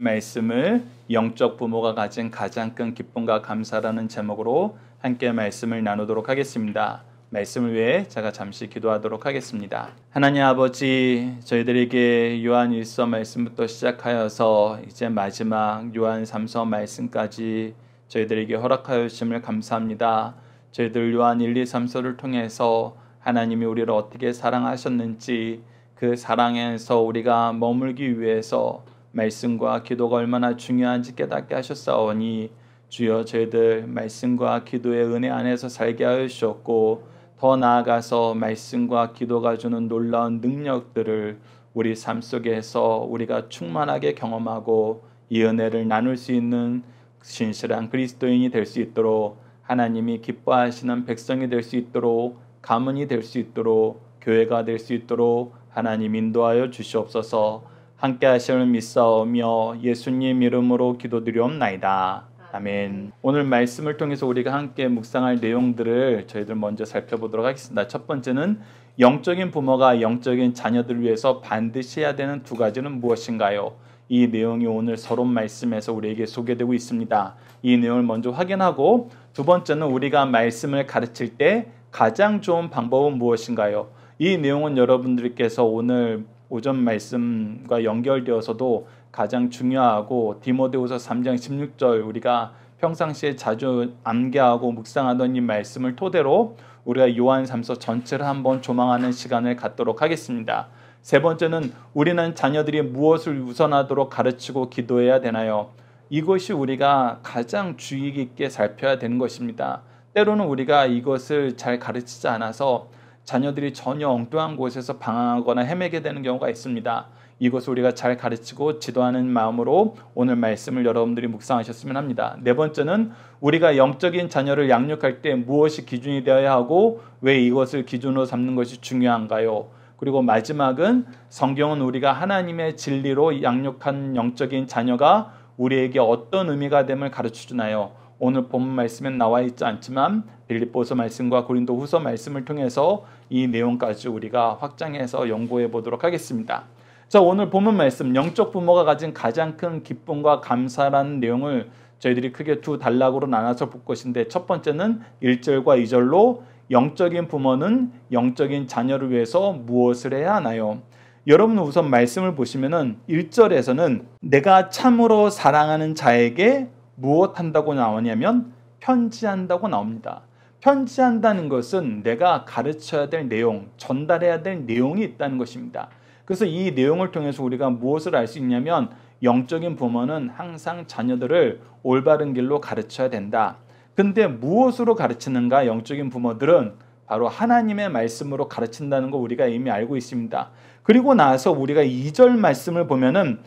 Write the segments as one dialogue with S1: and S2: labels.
S1: 말씀을 영적 부모가 가진 가장 큰 기쁨과 감사라는 제목으로 함께 말씀을 나누도록 하겠습니다. 말씀을 위해 제가 잠시 기도하도록 하겠습니다. 하나님 아버지, 저희들에게 요한 1서 말씀부터 시작하여서 이제 마지막 요한 3서 말씀까지 저희들에게 허락하여 주심을 감사합니다. 저희들 요한 1, 2, 3서를 통해서 하나님이 우리를 어떻게 사랑하셨는지, 그 사랑에서 우리가 머물기 위해서 말씀과 기도가 얼마나 중요한지 깨닫게 하셨사오니, 주여 저희들 말씀과 기도의 은혜 안에서 살게 하여 주셨고, 더 나아가서 말씀과 기도가 주는 놀라운 능력들을 우리 삶 속에서 우리가 충만하게 경험하고 이 은혜를 나눌 수 있는 신실한 그리스도인이 될 수 있도록, 하나님이 기뻐하시는 백성이 될 수 있도록, 가문이 될 수 있도록, 교회가 될 수 있도록 하나님 인도하여 주시옵소서. 함께 하심을 믿사오며 예수님 이름으로 기도드리옵나이다. 아멘. 오늘 말씀을 통해서 우리가 함께 묵상할 내용들을 저희들 먼저 살펴보도록 하겠습니다. 첫 번째는 영적인 부모가 영적인 자녀들을 위해서 반드시 해야 되는 두 가지는 무엇인가요? 이 내용이 오늘 서론 말씀에서 우리에게 소개되고 있습니다. 이 내용을 먼저 확인하고, 두 번째는 우리가 말씀을 가르칠 때 가장 좋은 방법은 무엇인가요? 이 내용은 여러분들께서 오늘 오전 말씀과 연결되어서도 가장 중요하고, 디모데후서 3장 16절 우리가 평상시에 자주 암기하고 묵상하던 이 말씀을 토대로 우리가 요한 3서 전체를 한번 조망하는 시간을 갖도록 하겠습니다. 세 번째는 우리는 자녀들이 무엇을 우선하도록 가르치고 기도해야 되나요? 이것이 우리가 가장 주의 깊게 살펴야 되는 것입니다. 때로는 우리가 이것을 잘 가르치지 않아서 자녀들이 전혀 엉뚱한 곳에서 방황하거나 헤매게 되는 경우가 있습니다. 이것을 우리가 잘 가르치고 지도하는 마음으로 오늘 말씀을 여러분들이 묵상하셨으면 합니다. 네 번째는 우리가 영적인 자녀를 양육할 때 무엇이 기준이 되어야 하고 왜 이것을 기준으로 삼는 것이 중요한가요? 그리고 마지막은 성경은 우리가 하나님의 진리로 양육한 영적인 자녀가 우리에게 어떤 의미가 됨을 가르쳐주나요? 오늘 본문 말씀엔 나와 있지 않지만 빌립보서 말씀과 고린도후서 말씀을 통해서 이 내용까지 우리가 확장해서 연구해 보도록 하겠습니다. 자, 오늘 본문 말씀, 영적 부모가 가진 가장 큰 기쁨과 감사라는 내용을 저희들이 크게 두 단락으로 나눠서 볼 것인데, 첫 번째는 1절과 2절로 영적인 부모는 영적인 자녀를 위해서 무엇을 해야 하나요? 여러분 우선 말씀을 보시면은 1절에서는 내가 참으로 사랑하는 자에게 무엇 한다고 나오냐면 편지한다고 나옵니다. 편지한다는 것은 내가 가르쳐야 될 내용, 전달해야 될 내용이 있다는 것입니다. 그래서 이 내용을 통해서 우리가 무엇을 알 수 있냐면, 영적인 부모는 항상 자녀들을 올바른 길로 가르쳐야 된다. 근데 무엇으로 가르치는가? 영적인 부모들은 바로 하나님의 말씀으로 가르친다는 거 우리가 이미 알고 있습니다. 그리고 나서 우리가 2절 말씀을 보면은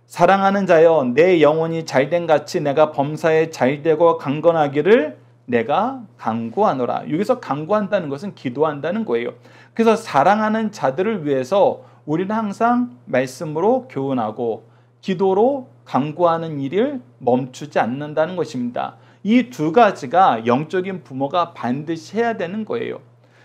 S1: 사랑하는 자여 내 영혼이 잘된 같이 내가 범사에 잘되고 강건하기를 내가 간구하노라. 여기서 간구한다는 것은 기도한다는 거예요. 그래서 사랑하는 자들을 위해서 우리는 항상 말씀으로 교훈하고 기도로 간구하는 일을 멈추지 않는다는 것입니다. 이 두 가지가 영적인 부모가 반드시 해야 되는 거예요.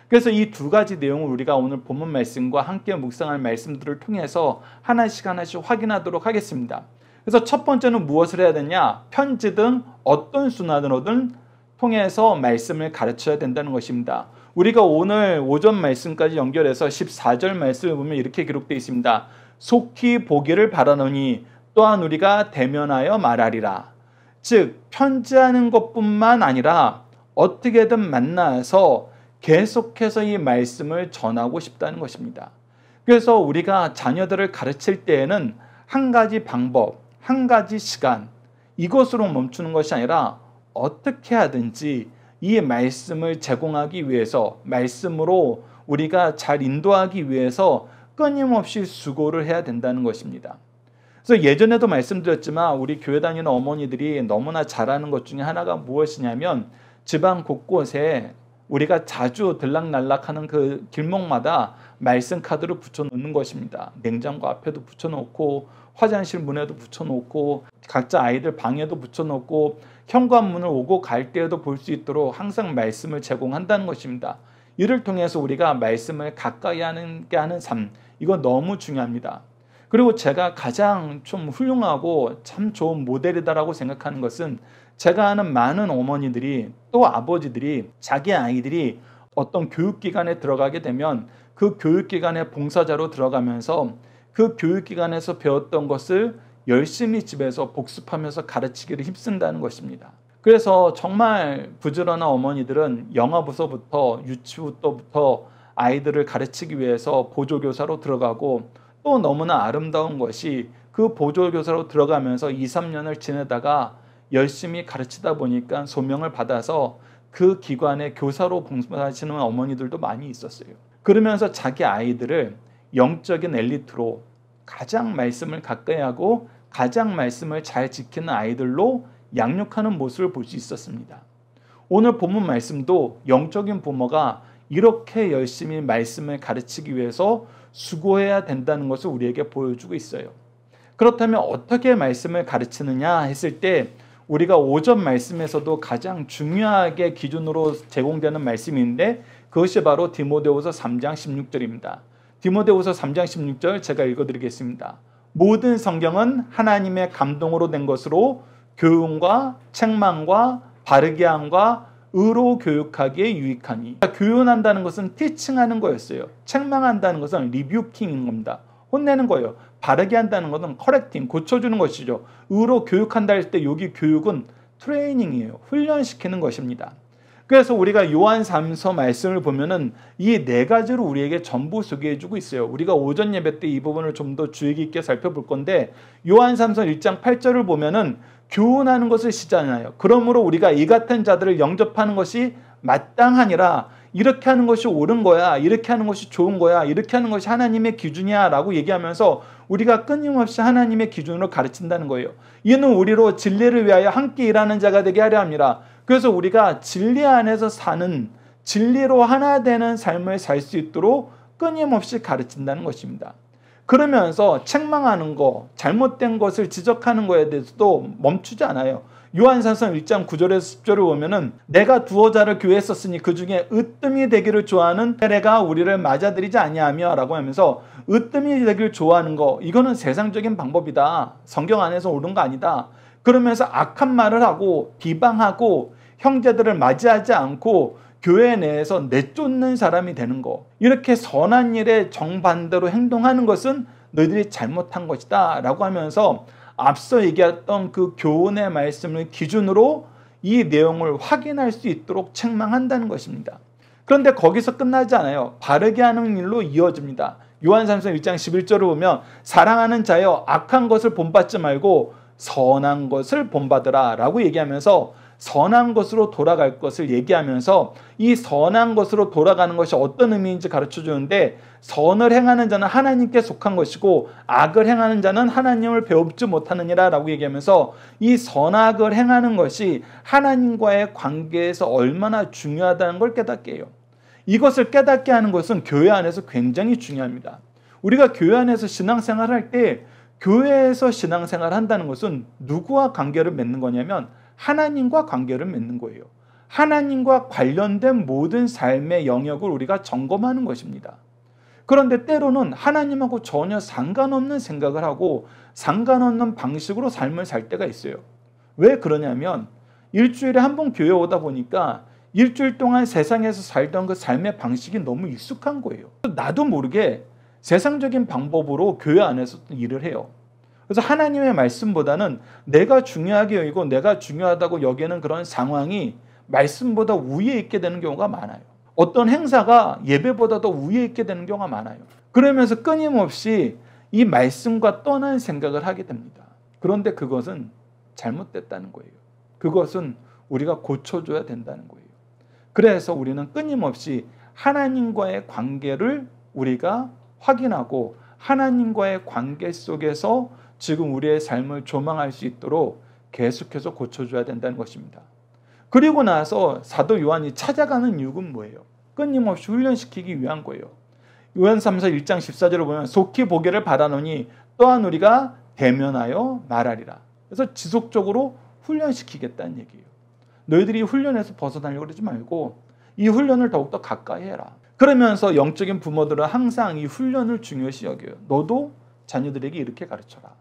S1: 그래서 이 두 가지 내용을 우리가 오늘 본문 말씀과 함께 묵상할 말씀들을 통해서 하나씩 확인하도록 하겠습니다. 그래서 첫 번째는 무엇을 해야 되냐? 편지든 어떤 순환으로든 통해서 말씀을 가르쳐야 된다는 것입니다. 우리가 오늘 오전 말씀까지 연결해서 14절 말씀을 보면 이렇게 기록되어 있습니다. 속히 보기를 바라노니 또한 우리가 대면하여 말하리라. 즉 편지하는 것뿐만 아니라 어떻게든 만나서 계속해서 이 말씀을 전하고 싶다는 것입니다. 그래서 우리가 자녀들을 가르칠 때에는 한 가지 방법, 한 가지 시간, 이것으로 멈추는 것이 아니라 어떻게 하든지 이 말씀을 제공하기 위해서, 말씀으로 우리가 잘 인도하기 위해서 끊임없이 수고를 해야 된다는 것입니다. 그래서 예전에도 말씀드렸지만 우리 교회 다니는 어머니들이 너무나 잘하는 것 중에 하나가 무엇이냐면, 지방 곳곳에 우리가 자주 들락날락하는 그 길목마다 말씀 카드를 붙여놓는 것입니다. 냉장고 앞에도 붙여놓고, 화장실 문에도 붙여놓고, 각자 아이들 방에도 붙여놓고, 현관문을 오고 갈 때에도 볼 수 있도록 항상 말씀을 제공한다는 것입니다. 이를 통해서 우리가 말씀을 가까이 하는 삶, 이거 너무 중요합니다. 그리고 제가 가장 좀 훌륭하고 참 좋은 모델이다라고 생각하는 것은 제가 아는 많은 어머니들이 또 아버지들이 자기 아이들이 어떤 교육기관에 들어가게 되면 그 교육기관의 봉사자로 들어가면서 그 교육기관에서 배웠던 것을 열심히 집에서 복습하면서 가르치기를 힘쓴다는 것입니다. 그래서 정말 부지런한 어머니들은 영어부서부터 유치부터부터 아이들을 가르치기 위해서 보조교사로 들어가고 또 너무나 아름다운 것이 그 보조교사로 들어가면서 2, 3년을 지내다가 열심히 가르치다 보니까 소명을 받아서 그 기관의 교사로 봉사하시는 어머니들도 많이 있었어요. 그러면서 자기 아이들을 영적인 엘리트로 가장 말씀을 가까이 하고 가장 말씀을 잘 지키는 아이들로 양육하는 모습을 볼 수 있었습니다. 오늘 본문 말씀도 영적인 부모가 이렇게 열심히 말씀을 가르치기 위해서 수고해야 된다는 것을 우리에게 보여주고 있어요. 그렇다면 어떻게 말씀을 가르치느냐 했을 때 우리가 5절 말씀에서도 가장 중요하게 기준으로 제공되는 말씀인데 그것이 바로 디모데후서 3장 16절입니다. 디모데후서 3장 16절 제가 읽어드리겠습니다. 모든 성경은 하나님의 감동으로 된 것으로 교훈과 책망과 바르게 함과 의로 교육하기에 유익하니. 교훈한다는 것은 티칭하는 거였어요. 책망한다는 것은 리뷰킹인 겁니다. 혼내는 거예요. 바르게 한다는 것은 커렉팅, 고쳐주는 것이죠. 의로 교육한다 할 때 여기 교육은 트레이닝이에요. 훈련시키는 것입니다. 그래서 우리가 요한 3서 말씀을 보면은 이 네 가지로 우리에게 전부 소개해주고 있어요. 우리가 오전 예배 때 이 부분을 좀 더 주의 깊게 살펴볼 건데 요한 3서 1장 8절을 보면은 교훈하는 것을 시작하나요. 그러므로 우리가 이 같은 자들을 영접하는 것이 마땅하니라. 이렇게 하는 것이 옳은 거야. 이렇게 하는 것이 좋은 거야. 이렇게 하는 것이 하나님의 기준이야 라고 얘기하면서 우리가 끊임없이 하나님의 기준으로 가르친다는 거예요. 이는 우리로 진리를 위하여 함께 일하는 자가 되게 하려 함이라. 그래서 우리가 진리 안에서 사는 진리로 하나 되는 삶을 살 수 있도록 끊임없이 가르친다는 것입니다. 그러면서 책망하는 거, 잘못된 것을 지적하는 것에 대해서도 멈추지 않아요. 요한산서 1장 9절에서 10절을 보면은 내가 두어 자를 교회에 썼으니 그 중에 으뜸이 되기를 좋아하는 세례가 우리를 맞아들이지 아니하며 라고 하면서 으뜸이 되기를 좋아하는 거 이거는 세상적인 방법이다. 성경 안에서 옳은 거 아니다. 그러면서 악한 말을 하고 비방하고 형제들을 맞이하지 않고 교회 내에서 내쫓는 사람이 되는 거, 이렇게 선한 일에 정반대로 행동하는 것은 너희들이 잘못한 것이다 라고 하면서 앞서 얘기했던 그 교훈의 말씀을 기준으로 이 내용을 확인할 수 있도록 책망한다는 것입니다. 그런데 거기서 끝나지 않아요. 바르게 하는 일로 이어집니다. 요한삼서 1장 11절을 보면 사랑하는 자여 악한 것을 본받지 말고 선한 것을 본받으라 라고 얘기하면서 선한 것으로 돌아갈 것을 얘기하면서 이 선한 것으로 돌아가는 것이 어떤 의미인지 가르쳐 주는데 선을 행하는 자는 하나님께 속한 것이고 악을 행하는 자는 하나님을 배우지 못하느니라 라고 얘기하면서 이 선악을 행하는 것이 하나님과의 관계에서 얼마나 중요하다는 걸 깨닫게 해요. 이것을 깨닫게 하는 것은 교회 안에서 굉장히 중요합니다. 우리가 교회 안에서 신앙생활을 할 때 교회에서 신앙생활을 한다는 것은 누구와 관계를 맺는 거냐면 하나님과 관계를 맺는 거예요. 하나님과 관련된 모든 삶의 영역을 우리가 점검하는 것입니다. 그런데 때로는 하나님하고 전혀 상관없는 생각을 하고 상관없는 방식으로 삶을 살 때가 있어요. 왜 그러냐면 일주일에 한 번 교회 오다 보니까 일주일 동안 세상에서 살던 그 삶의 방식이 너무 익숙한 거예요. 나도 모르게 세상적인 방법으로 교회 안에서 일을 해요. 그래서 하나님의 말씀보다는 내가 중요하게 여기고 내가 중요하다고 여기는 그런 상황이 말씀보다 위에 있게 되는 경우가 많아요. 어떤 행사가 예배보다 더 위에 있게 되는 경우가 많아요. 그러면서 끊임없이 이 말씀과 떠난 생각을 하게 됩니다. 그런데 그것은 잘못됐다는 거예요. 그것은 우리가 고쳐줘야 된다는 거예요. 그래서 우리는 끊임없이 하나님과의 관계를 우리가 확인하고 하나님과의 관계 속에서 지금 우리의 삶을 조망할 수 있도록 계속해서 고쳐줘야 된다는 것입니다. 그리고 나서 사도 요한이 찾아가는 이유가 뭐예요? 끊임없이 훈련시키기 위한 거예요. 요한삼서 1장 14절을 보면 속히 보기를 바라노니 또한 우리가 대면하여 말하리라. 그래서 지속적으로 훈련시키겠다는 얘기예요. 너희들이 훈련에서 벗어나려고 그러지 말고 이 훈련을 더욱더 가까이 해라. 그러면서 영적인 부모들은 항상 이 훈련을 중요시 여겨요. 너도 자녀들에게 이렇게 가르쳐라.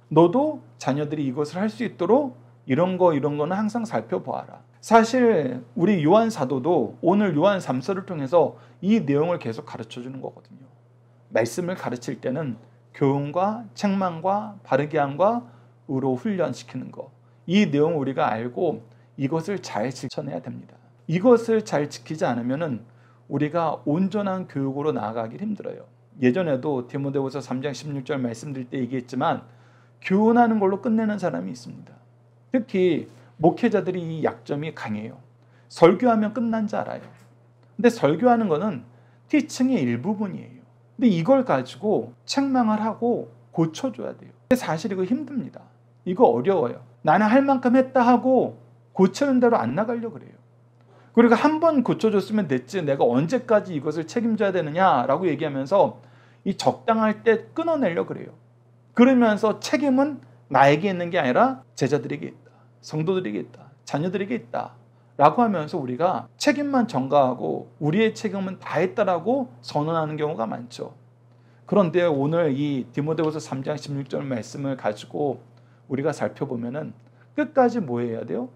S1: 너도 자녀들이 이것을 할 수 있도록 이런 거는 항상 살펴보아라. 사실 우리 요한 사도도 오늘 요한 3서를 통해서 이 내용을 계속 가르쳐주는 거거든요. 말씀을 가르칠 때는 교훈과 책망과 바르게 함과 의로 훈련시키는 거. 이 내용을 우리가 알고 이것을 잘 지켜내야 됩니다. 이것을 잘 지키지 않으면 우리가 온전한 교육으로 나아가기 힘들어요. 예전에도 디모데후서 3장 16절 말씀드릴 때 얘기했지만 교훈하는 걸로 끝내는 사람이 있습니다. 특히 목회자들이 이 약점이 강해요. 설교하면 끝난 줄 알아요. 근데 설교하는 거는 티칭의 일부분이에요. 근데 이걸 가지고 책망을 하고 고쳐줘야 돼요. 근데 사실 이거 힘듭니다. 이거 어려워요. 나는 할 만큼 했다 하고 고치는 대로 안 나가려고 그래요. 그리고 한 번 고쳐줬으면 됐지 내가 언제까지 이것을 책임져야 되느냐라고 얘기하면서 이 적당할 때 끊어내려고 그래요. 그러면서 책임은 나에게 있는 게 아니라 제자들에게 있다. 성도들에게 있다. 자녀들에게 있다. 라고 하면서 우리가 책임만 전가하고 우리의 책임은 다 했다라고 선언하는 경우가 많죠. 그런데 오늘 이 디모데후서 3장 16절 말씀을 가지고 우리가 살펴보면은 끝까지 뭐 해야 돼요?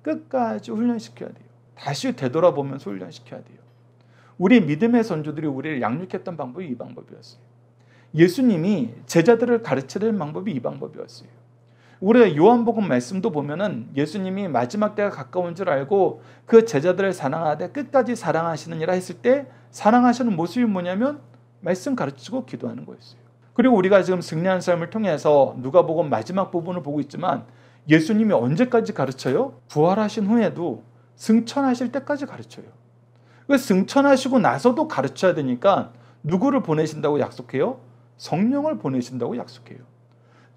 S1: 끝까지 훈련시켜야 돼요. 다시 되돌아보면서 훈련시켜야 돼요. 우리 믿음의 선조들이 우리를 양육했던 방법이 이 방법이었어요. 예수님이 제자들을 가르치는 방법이 이 방법이었어요. 우리가 요한복음 말씀도 보면은 예수님이 마지막 때가 가까운 줄 알고 그 제자들을 사랑하되 끝까지 사랑하시느니라 했을 때 사랑하시는 모습이 뭐냐면 말씀 가르치고 기도하는 거였어요. 그리고 우리가 지금 승리하는 삶을 통해서 누가복음 마지막 부분을 보고 있지만 예수님이 언제까지 가르쳐요? 부활하신 후에도 승천하실 때까지 가르쳐요. 승천하시고 나서도 가르쳐야 되니까 누구를 보내신다고 약속해요? 성령을 보내신다고 약속해요.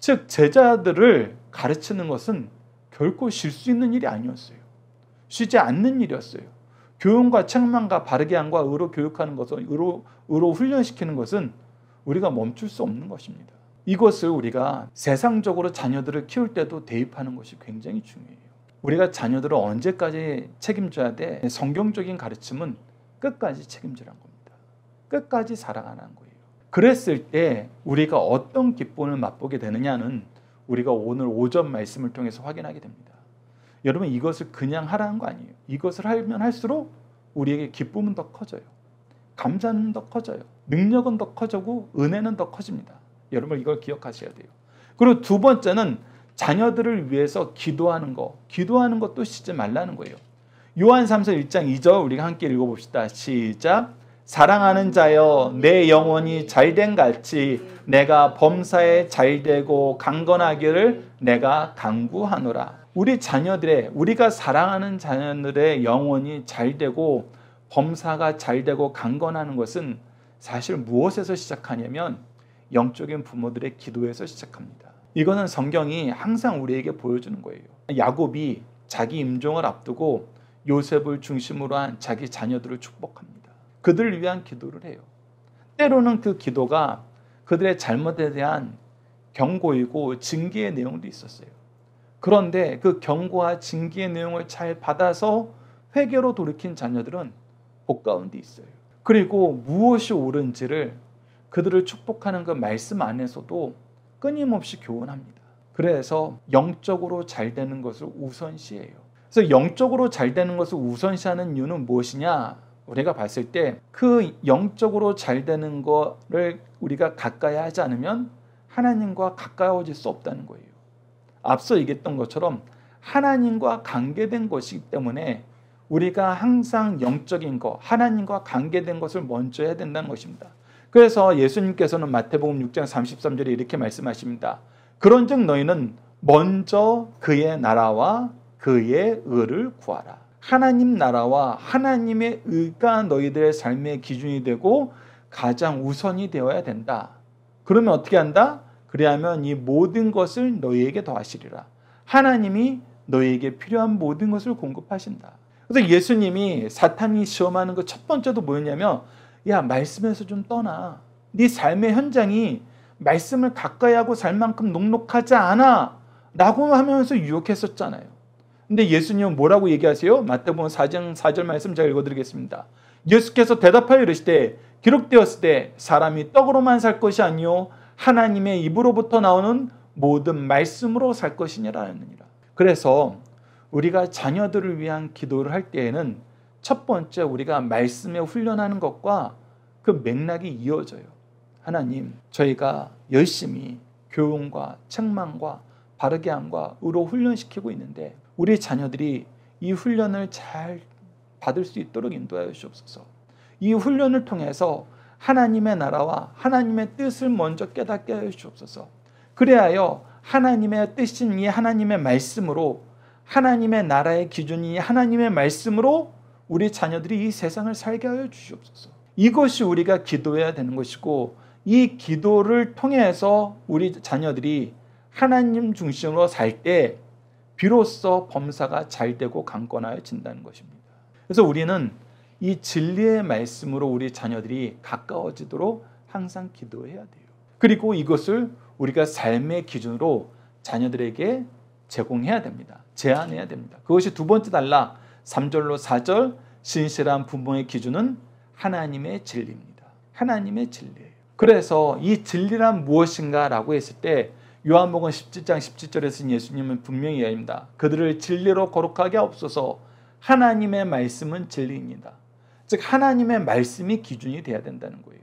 S1: 즉 제자들을 가르치는 것은 결코 쉴 수 있는 일이 아니었어요. 쉬지 않는 일이었어요. 교훈과 책망과 바르게 함과 의로 교육하는 것은 의로 훈련시키는 것은 우리가 멈출 수 없는 것입니다. 이것을 우리가 세상적으로 자녀들을 키울 때도 대입하는 것이 굉장히 중요해요. 우리가 자녀들을 언제까지 책임져야 돼? 성경적인 가르침은 끝까지 책임지라는 겁니다. 끝까지 사랑하라는 거예요. 그랬을 때 우리가 어떤 기쁨을 맛보게 되느냐는 우리가 오늘 5점 말씀을 통해서 확인하게 됩니다. 여러분 이것을 그냥 하라는 거 아니에요. 이것을 하면 할수록 우리에게 기쁨은 더 커져요. 감사는 더 커져요. 능력은 더 커지고 은혜는 더 커집니다. 여러분 이걸 기억하셔야 돼요. 그리고 두 번째는 자녀들을 위해서 기도하는 거. 기도하는 것도 쉬지 말라는 거예요. 요한 3서 1장 2절 우리가 함께 읽어봅시다. 시작. 사랑하는 자여 내 영혼이 잘된 같이 내가 범사에 잘되고 강건하기를 내가 간구하노라. 우리 자녀들의 우리가 사랑하는 자녀들의 영혼이 잘되고 범사가 잘되고 강건하는 것은 사실 무엇에서 시작하냐면 영적인 부모들의 기도에서 시작합니다. 이거는 성경이 항상 우리에게 보여주는 거예요. 야곱이 자기 임종을 앞두고 요셉을 중심으로 한 자기 자녀들을 축복합니다. 그들을 위한 기도를 해요. 때로는 그 기도가 그들의 잘못에 대한 경고이고 징계의 내용도 있었어요. 그런데 그 경고와 징계의 내용을 잘 받아서 회개로 돌이킨 자녀들은 복 가운데 있어요. 그리고 무엇이 옳은지를 그들을 축복하는 그 말씀 안에서도 끊임없이 교훈합니다. 그래서 영적으로 잘 되는 것을 우선시해요. 그래서 영적으로 잘 되는 것을 우선시하는 이유는 무엇이냐? 우리가 봤을 때 그 영적으로 잘 되는 거를 우리가 가까이 하지 않으면 하나님과 가까워질 수 없다는 거예요. 앞서 얘기했던 것처럼 하나님과 관계된 것이기 때문에 우리가 항상 영적인 것, 하나님과 관계된 것을 먼저 해야 된다는 것입니다. 그래서 예수님께서는 마태복음 6장 33절에 이렇게 말씀하십니다. 그런즉 너희는 먼저 그의 나라와 그의 의를 구하라. 하나님 나라와 하나님의 의가 너희들의 삶의 기준이 되고 가장 우선이 되어야 된다. 그러면 어떻게 한다? 그리하면 이 모든 것을 너희에게 더하시리라. 하나님이 너희에게 필요한 모든 것을 공급하신다. 그래서 예수님이 사탄이 시험하는 것 첫 번째도 뭐였냐면 야 말씀에서 좀 떠나. 네 삶의 현장이 말씀을 가까이 하고 살 만큼 녹록하지 않아. 라고 하면서 유혹했었잖아요. 근데 예수님은 뭐라고 얘기하세요? 마태복음 4장 4절 말씀 제가 읽어드리겠습니다. 예수께서 대답하여 이르시되 기록되었을 때 사람이 떡으로만 살 것이 아니요 하나님의 입으로부터 나오는 모든 말씀으로 살 것이니라 하느니라. 그래서 우리가 자녀들을 위한 기도를 할 때에는 첫 번째 우리가 말씀에 훈련하는 것과 그 맥락이 이어져요. 하나님, 저희가 열심히 교훈과 책망과 바르게 함과 의로 훈련시키고 있는데 우리 자녀들이 이 훈련을 잘 받을 수 있도록 인도하여 주옵소서. 이 훈련을 통해서 하나님의 나라와 하나님의 뜻을 먼저 깨닫게 하여 주옵소서. 그래야 하나님의 뜻인 이 하나님의 말씀으로, 하나님의 나라의 기준이 하나님의 말씀으로 우리 자녀들이 이 세상을 살게 하여 주시옵소서. 이것이 우리가 기도해야 되는 것이고, 이 기도를 통해서 우리 자녀들이 하나님 중심으로 살 때 비로소 범사가 잘 되고 강건하여진다는 것입니다. 그래서 우리는 이 진리의 말씀으로 우리 자녀들이 가까워지도록 항상 기도해야 돼요. 그리고 이것을 우리가 삶의 기준으로 자녀들에게 제공해야 됩니다. 제안해야 됩니다. 그것이 두 번째 단락 3절로 4절 신실한 부모의 기준은 하나님의 진리입니다. 하나님의 진리예요. 그래서 이 진리란 무엇인가 라고 했을 때 요한복음 17장 17절에서 예수님은 분명히 이야기합니다. 그들을 진리로 거룩하게 하옵소서. 하나님의 말씀은 진리입니다. 즉 하나님의 말씀이 기준이 돼야 된다는 거예요.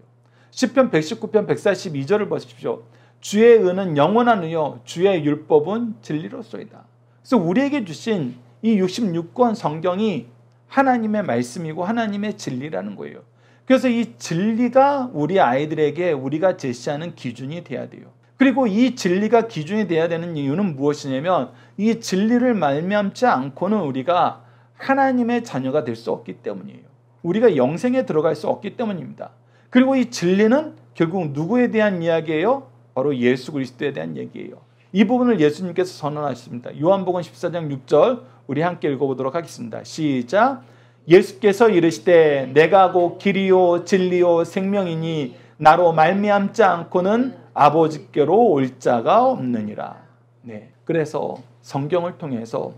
S1: 시편 119편 142절을 보십시오. 주의 의는 영원한 의요 주의 율법은 진리로소이다. 그래서 우리에게 주신 이 66권 성경이 하나님의 말씀이고 하나님의 진리라는 거예요. 그래서 이 진리가 우리 아이들에게 우리가 제시하는 기준이 돼야 돼요. 그리고 이 진리가 기준이 돼야 되는 이유는 무엇이냐면 이 진리를 말미암지 않고는 우리가 하나님의 자녀가 될 수 없기 때문이에요. 우리가 영생에 들어갈 수 없기 때문입니다. 그리고 이 진리는 결국 누구에 대한 이야기예요? 바로 예수 그리스도에 대한 얘기예요. 이 부분을 예수님께서 선언하십니다. 요한복음 14장 6절 우리 함께 읽어보도록 하겠습니다. 시작. 예수께서 이르시되 내가 곧 길이요 진리요 생명이니 나로 말미암지 않고는 아버지께로 올 자가 없느니라. 네. 그래서 성경을 통해서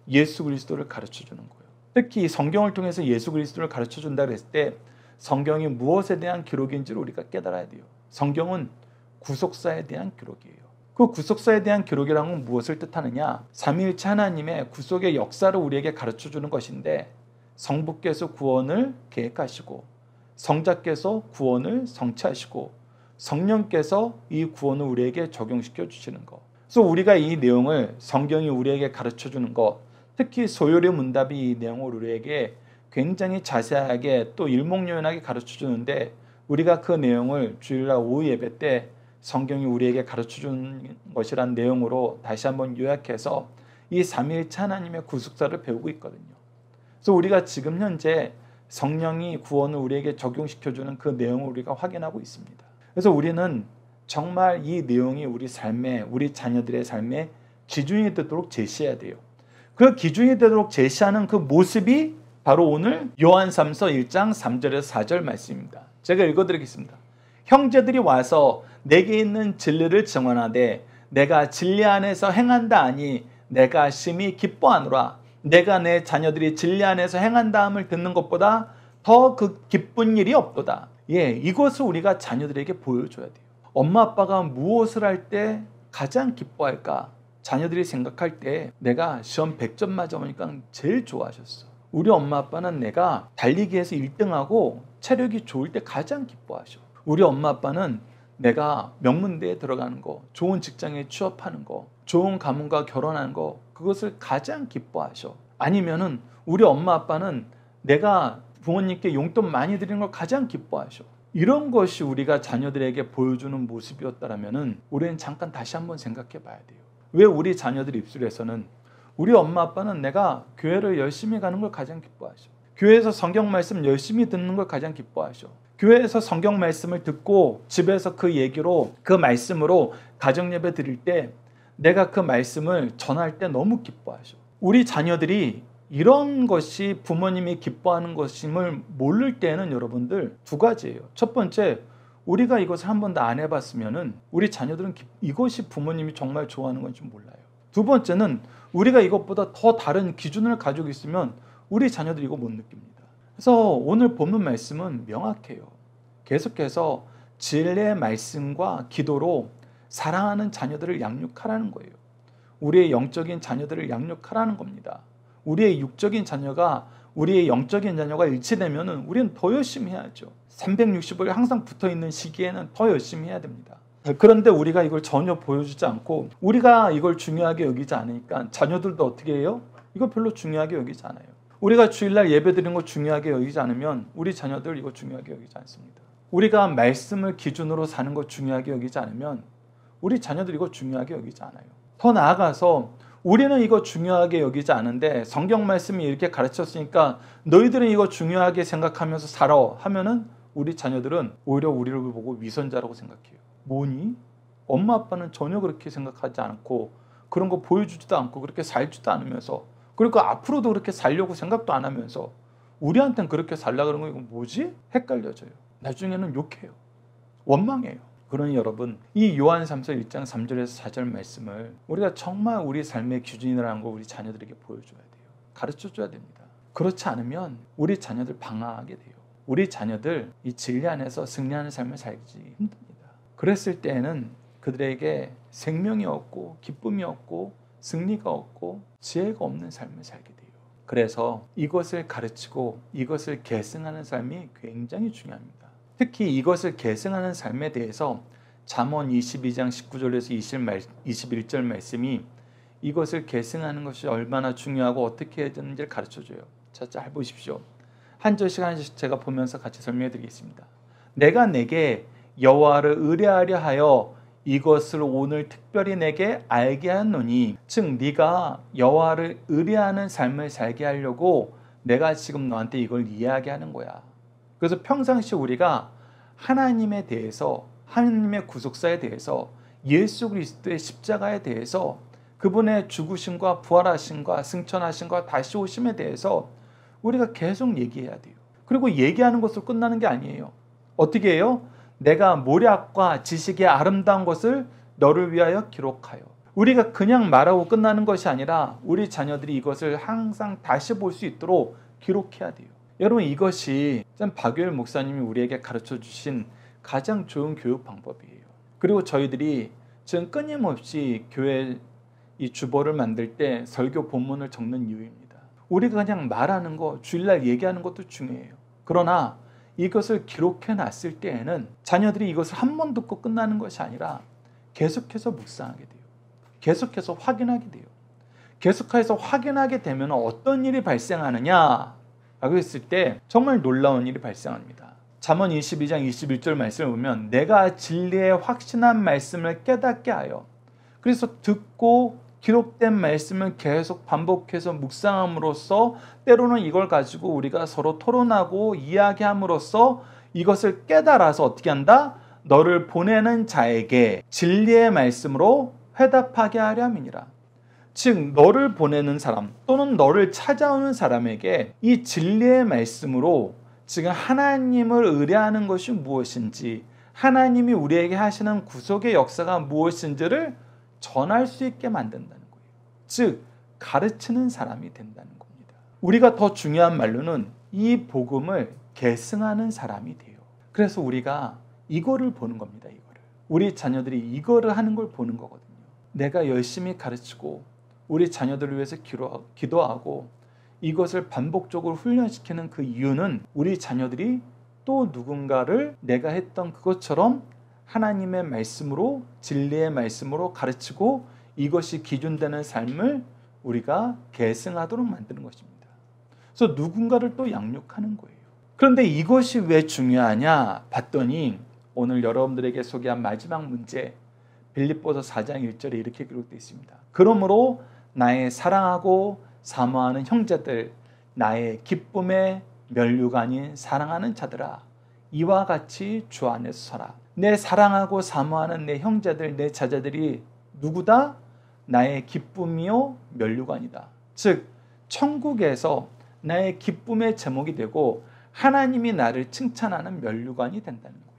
S1: 예수 그리스도를 가르쳐주는 거예요. 특히 성경을 통해서 예수 그리스도를 가르쳐준다 그랬을 때 성경이 무엇에 대한 기록인지를 우리가 깨달아야 돼요. 성경은 구속사에 대한 기록이에요. 그 구속사에 대한 기록이라는 건 무엇을 뜻하느냐? 삼위일체 하나님의 구속의 역사를 우리에게 가르쳐주는 것인데 성부께서 구원을 계획하시고 성자께서 구원을 성취하시고 성령께서 이 구원을 우리에게 적용시켜 주시는 것. 그래서 우리가 이 내용을 성경이 우리에게 가르쳐주는 것, 특히 소요리 문답이 이 내용을 우리에게 굉장히 자세하게 또 일목요연하게 가르쳐주는데 우리가 그 내용을 주일날 오후 예배 때 성경이 우리에게 가르쳐주는 것이란 내용으로 다시 한번 요약해서 이 삼위일체 하나님의 구속사를 배우고 있거든요. 그래서 우리가 지금 현재 성령이 구원을 우리에게 적용시켜주는 그 내용을 우리가 확인하고 있습니다. 그래서 우리는 정말 이 내용이 우리 삶에, 우리 자녀들의 삶에 기준이 되도록 제시해야 돼요. 그 기준이 되도록 제시하는 그 모습이 바로 오늘 요한삼서 1장 3절에서 4절 말씀입니다. 제가 읽어드리겠습니다. 형제들이 와서 내게 있는 진리를 증언하되 내가 진리 안에서 행한다 하니 내가 심히 기뻐하노라. 내가 내 자녀들이 진리 안에서 행한다 함을 듣는 것보다 더 그 기쁜 일이 없도다. 예, 이것을 우리가 자녀들에게 보여줘야 돼요. 엄마 아빠가 무엇을 할 때 가장 기뻐할까? 자녀들이 생각할 때 내가 시험 100점 맞아보니까 제일 좋아하셨어. 우리 엄마 아빠는 내가 달리기에서 1등하고 체력이 좋을 때 가장 기뻐하셔. 우리 엄마 아빠는 내가 명문대에 들어가는 거, 좋은 직장에 취업하는 거, 좋은 가문과 결혼하는 거, 그것을 가장 기뻐하셔. 아니면은 우리 엄마 아빠는 내가 부모님께 용돈 많이 드리는 걸 가장 기뻐하셔. 이런 것이 우리가 자녀들에게 보여주는 모습이었다면 우리는 잠깐 다시 한번 생각해 봐야 돼요. 왜 우리 자녀들 입술에서는 우리 엄마 아빠는 내가 교회를 열심히 가는 걸 가장 기뻐하셔. 교회에서 성경 말씀 열심히 듣는 걸 가장 기뻐하셔. 교회에서 성경 말씀을 듣고 집에서 그 얘기로 그 말씀으로 가정 예배 드릴 때 내가 그 말씀을 전할 때 너무 기뻐하셔. 우리 자녀들이 이런 것이 부모님이 기뻐하는 것임을 모를 때는 여러분들 두 가지예요. 첫 번째, 우리가 이것을 한 번도 안 해봤으면 우리 자녀들은 이것이 부모님이 정말 좋아하는 건지 몰라요. 두 번째는 우리가 이것보다 더 다른 기준을 가지고 있으면 우리 자녀들이 이거 못 느낍니다. 그래서 오늘 본문 말씀은 명확해요. 계속해서 진리의 말씀과 기도로 사랑하는 자녀들을 양육하라는 거예요. 우리의 영적인 자녀들을 양육하라는 겁니다. 우리의 육적인 자녀가 우리의 영적인 자녀가 일치되면 우리는 더 열심히 해야죠. 365일 항상 붙어있는 시기에는 더 열심히 해야 됩니다. 그런데 우리가 이걸 전혀 보여주지 않고 우리가 이걸 중요하게 여기지 않으니까 자녀들도 어떻게 해요? 이거 별로 중요하게 여기지 않아요. 우리가 주일날 예배 드리는 거 중요하게 여기지 않으면 우리 자녀들 이거 중요하게 여기지 않습니다. 우리가 말씀을 기준으로 사는 거 중요하게 여기지 않으면 우리 자녀들 이거 중요하게 여기지 않아요. 더 나아가서 우리는 이거 중요하게 여기지 않은데 성경 말씀이 이렇게 가르쳤으니까 너희들은 이거 중요하게 생각하면서 살아 하면은 우리 자녀들은 오히려 우리를 보고 위선자라고 생각해요. 뭐니? 엄마 아빠는 전혀 그렇게 생각하지 않고 그런 거 보여주지도 않고 그렇게 살지도 않으면서 그리고 앞으로도 그렇게 살려고 생각도 안 하면서 우리한테는 그렇게 살라 그런 거 이거 뭐지? 헷갈려져요. 나중에는 욕해요. 원망해요. 그러니 여러분 이 요한삼서 1장 3절에서 4절 말씀을 우리가 정말 우리 삶의 기준이라는 걸 우리 자녀들에게 보여줘야 돼요. 가르쳐줘야 됩니다. 그렇지 않으면 우리 자녀들 방황하게 돼요. 우리 자녀들 이 진리 안에서 승리하는 삶을 살기 힘듭니다. 그랬을 때에는 그들에게 생명이 없고 기쁨이 없고 승리가 없고 지혜가 없는 삶을 살게 돼요. 그래서 이것을 가르치고 이것을 계승하는 삶이 굉장히 중요합니다. 특히 이것을 계승하는 삶에 대해서 잠언 22장 19절에서 21절 말씀이 이것을 계승하는 것이 얼마나 중요하고 어떻게 해야 되는지를 가르쳐줘요. 자, 잘 보십시오. 한 절씩 한 절씩 제가 보면서 같이 설명해 드리겠습니다. 내가 내게 여호와를 의뢰하려 하여 이것을 오늘 특별히 내게 알게 하노니 즉 네가 여호와를 의뢰하는 삶을 살게 하려고 내가 지금 너한테 이걸 이야기하게 하는 거야. 그래서 평상시 우리가 하나님에 대해서 하나님의 구속사에 대해서 예수 그리스도의 십자가에 대해서 그분의 죽으심과 부활하심과 승천하심과 다시 오심에 대해서 우리가 계속 얘기해야 돼요. 그리고 얘기하는 것으로 끝나는 게 아니에요. 어떻게 해요? 내가 모략과 지식의 아름다운 것을 너를 위하여 기록하여. 우리가 그냥 말하고 끝나는 것이 아니라 우리 자녀들이 이것을 항상 다시 볼 수 있도록 기록해야 돼요. 여러분 이것이 박유일 목사님이 우리에게 가르쳐 주신 가장 좋은 교육 방법이에요. 그리고 저희들이 지금 끊임없이 교회 이 주보를 만들 때 설교 본문을 적는 이유입니다. 우리가 그냥 말하는 거, 주일날 얘기하는 것도 중요해요. 그러나 이것을 기록해 놨을 때에는 자녀들이 이것을 한 번 듣고 끝나는 것이 아니라 계속해서 묵상하게 돼요. 계속해서 확인하게 돼요. 계속해서 확인하게 되면 어떤 일이 발생하느냐 라고 했을 때 정말 놀라운 일이 발생합니다. 잠언 22장 21절 말씀을 보면 내가 진리의 확신한 말씀을 깨닫게 하여 그래서 듣고 기록된 말씀을 계속 반복해서 묵상함으로써 때로는 이걸 가지고 우리가 서로 토론하고 이야기함으로써 이것을 깨달아서 어떻게 한다? 너를 보내는 자에게 진리의 말씀으로 회답하게 하려 함이니라. 즉 너를 보내는 사람 또는 너를 찾아오는 사람에게 이 진리의 말씀으로 지금 하나님을 의뢰하는 것이 무엇인지 하나님이 우리에게 하시는 구속의 역사가 무엇인지를 전할 수 있게 만든다는 거예요. 즉 가르치는 사람이 된다는 겁니다. 우리가 더 중요한 말로는 이 복음을 계승하는 사람이 돼요. 그래서 우리가 이거를 보는 겁니다. 이거를. 우리 자녀들이 이거를 하는 걸 보는 거거든요. 내가 열심히 가르치고 우리 자녀들을 위해서 기도하고 이것을 반복적으로 훈련시키는 그 이유는 우리 자녀들이 또 누군가를 내가 했던 그것처럼 하나님의 말씀으로 진리의 말씀으로 가르치고 이것이 기준되는 삶을 우리가 계승하도록 만드는 것입니다. 그래서 누군가를 또 양육하는 거예요. 그런데 이것이 왜 중요하냐 봤더니 오늘 여러분들에게 소개한 마지막 문제 빌립보서 4장 1절에 이렇게 기록되어 있습니다. 그러므로 나의 사랑하고 사모하는 형제들 나의 기쁨의 면류가 아닌 사랑하는 자들아 이와 같이 주 안에서 서라. 내 사랑하고 사모하는 내 형제들 내 자제들이 누구다? 나의 기쁨이요 면류관이다. 즉 천국에서 나의 기쁨의 제목이 되고 하나님이 나를 칭찬하는 면류관이 된다는 거예요.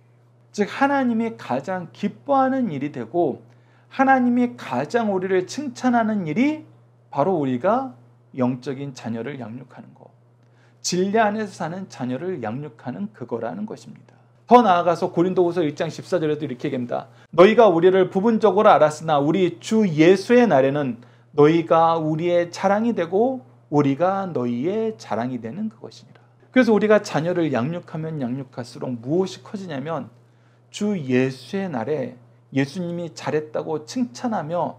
S1: 즉 하나님이 가장 기뻐하는 일이 되고 하나님이 가장 우리를 칭찬하는 일이 바로 우리가 영적인 자녀를 양육하는 것, 진리 안에서 사는 자녀를 양육하는 그거라는 것입니다. 더 나아가서 고린도후서 1장 14절에도 이렇게 얘기합니다. 너희가 우리를 부분적으로 알았으나 우리 주 예수의 날에는 너희가 우리의 자랑이 되고 우리가 너희의 자랑이 되는 그것이니라. 그래서 우리가 자녀를 양육하면 양육할수록 무엇이 커지냐면 주 예수의 날에 예수님이 잘했다고 칭찬하며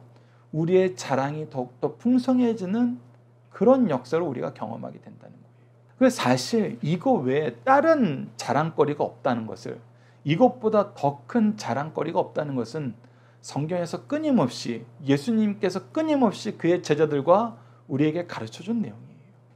S1: 우리의 자랑이 더욱더 풍성해지는 그런 역사를 우리가 경험하게 된다는 거예요. 그래서 사실 이거 외에 다른 자랑거리가 없다는 것을, 이것보다 더 큰 자랑거리가 없다는 것은 성경에서 끊임없이, 예수님께서 끊임없이 그의 제자들과 우리에게 가르쳐준 내용이에요.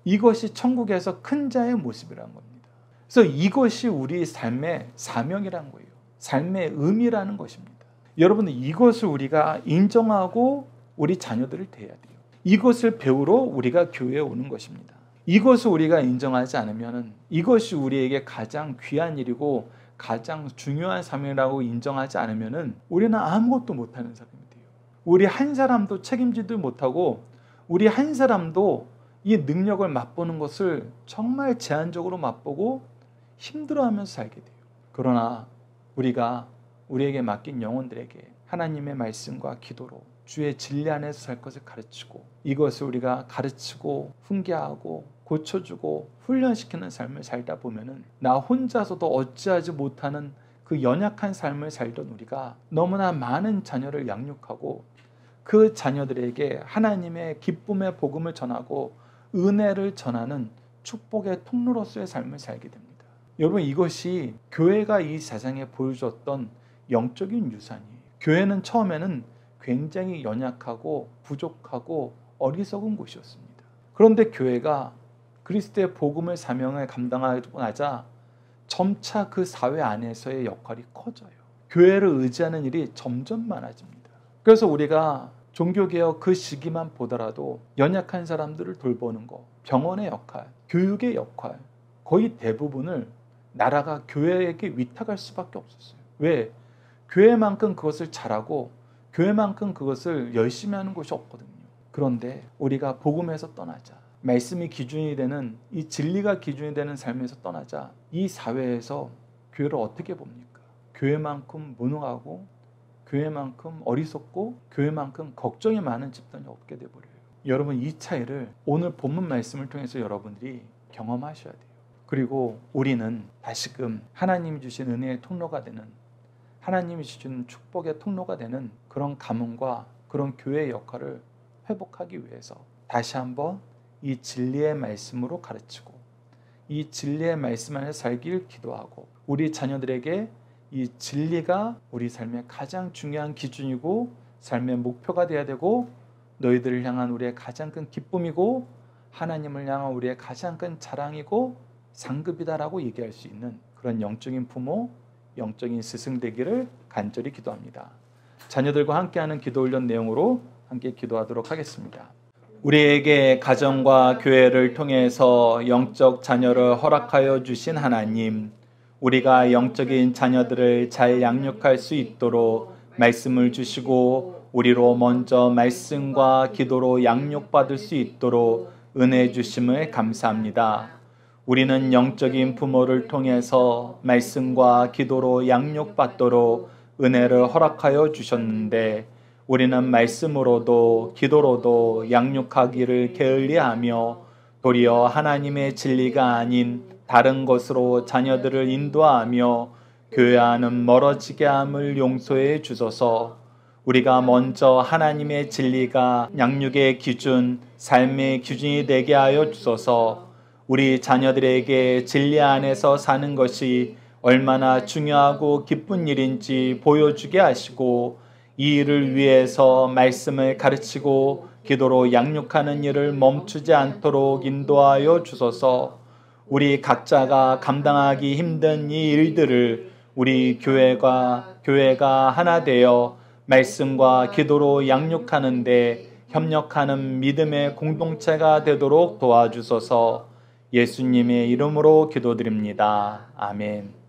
S1: 이것이 천국에서 큰 자의 모습이라는 겁니다. 그래서 이것이 우리 삶의 사명이라는 거예요. 삶의 의미라는 것입니다. 여러분들, 이것을 우리가 인정하고 우리 자녀들을 대해야 돼요. 이것을 배우러 우리가 교회에 오는 것입니다. 이것을 우리가 인정하지 않으면, 이것이 우리에게 가장 귀한 일이고 가장 중요한 사명이라고 인정하지 않으면 우리는 아무것도 못하는 사람이 돼요. 우리 한 사람도 책임지도 못하고 우리 한 사람도 이 능력을 맛보는 것을 정말 제한적으로 맛보고 힘들어하면서 살게 돼요. 그러나 우리가 우리에게 맡긴 영혼들에게 하나님의 말씀과 기도로 주의 진리 안에서 살 것을 가르치고, 이것을 우리가 가르치고 훈계하고 고쳐주고 훈련시키는 삶을 살다 보면은 나 혼자서도 어찌하지 못하는 그 연약한 삶을 살던 우리가 너무나 많은 자녀를 양육하고 그 자녀들에게 하나님의 기쁨의 복음을 전하고 은혜를 전하는 축복의 통로로서의 삶을 살게 됩니다. 여러분, 이것이 교회가 이 세상에 보여줬던 영적인 유산이에요. 교회는 처음에는 굉장히 연약하고 부족하고 어리석은 곳이었습니다. 그런데 교회가 그리스도의 복음을 사명을 감당하고 나자 점차 그 사회 안에서의 역할이 커져요. 교회를 의지하는 일이 점점 많아집니다. 그래서 우리가 종교개혁 그 시기만 보더라도 연약한 사람들을 돌보는 것, 병원의 역할, 교육의 역할, 거의 대부분을 나라가 교회에게 위탁할 수밖에 없었어요. 왜? 교회만큼 그것을 잘하고 교회만큼 그것을 열심히 하는 곳이 없거든요. 그런데 우리가 복음에서 떠나자, 말씀이 기준이 되는, 이 진리가 기준이 되는 삶에서 떠나자, 이 사회에서 교회를 어떻게 봅니까? 교회만큼 무능하고 교회만큼 어리석고 교회만큼 걱정이 많은 집단이 없게 돼버려요. 여러분, 이 차이를 오늘 본문 말씀을 통해서 여러분들이 경험하셔야 돼요. 그리고 우리는 다시금 하나님이 주신 은혜의 통로가 되는, 하나님이 주신 축복의 통로가 되는 그런 가문과 그런 교회의 역할을 회복하기 위해서 다시 한번 이 진리의 말씀으로 가르치고 이 진리의 말씀 안에서 살기를 기도하고, 우리 자녀들에게 이 진리가 우리 삶의 가장 중요한 기준이고 삶의 목표가 되어야 되고, 너희들을 향한 우리의 가장 큰 기쁨이고 하나님을 향한 우리의 가장 큰 자랑이고 상급이다라고 얘기할 수 있는 그런 영적인 부모, 영적인 스승 되기를 간절히 기도합니다. 자녀들과 함께하는 기도 훈련 내용으로 함께 기도하도록 하겠습니다. 우리에게 가정과 교회를 통해서 영적 자녀를 허락하여 주신 하나님, 우리가 영적인 자녀들을 잘 양육할 수 있도록 말씀을 주시고 우리로 먼저 말씀과 기도로 양육받을 수 있도록 은혜 주심을 감사합니다. 우리는 영적인 부모를 통해서 말씀과 기도로 양육받도록 은혜를 허락하여 주셨는데, 우리는 말씀으로도 기도로도 양육하기를 게을리하며 도리어 하나님의 진리가 아닌 다른 것으로 자녀들을 인도하며 교회와는 멀어지게 함을 용서해 주소서. 우리가 먼저 하나님의 진리가 양육의 기준, 삶의 기준이 되게 하여 주소서. 우리 자녀들에게 진리 안에서 사는 것이 얼마나 중요하고 기쁜 일인지 보여주게 하시고, 이 일을 위해서 말씀을 가르치고 기도로 양육하는 일을 멈추지 않도록 인도하여 주소서. 우리 각자가 감당하기 힘든 이 일들을 우리 교회가 하나 되어 말씀과 기도로 양육하는데 협력하는 믿음의 공동체가 되도록 도와주소서. 예수님의 이름으로 기도드립니다. 아멘.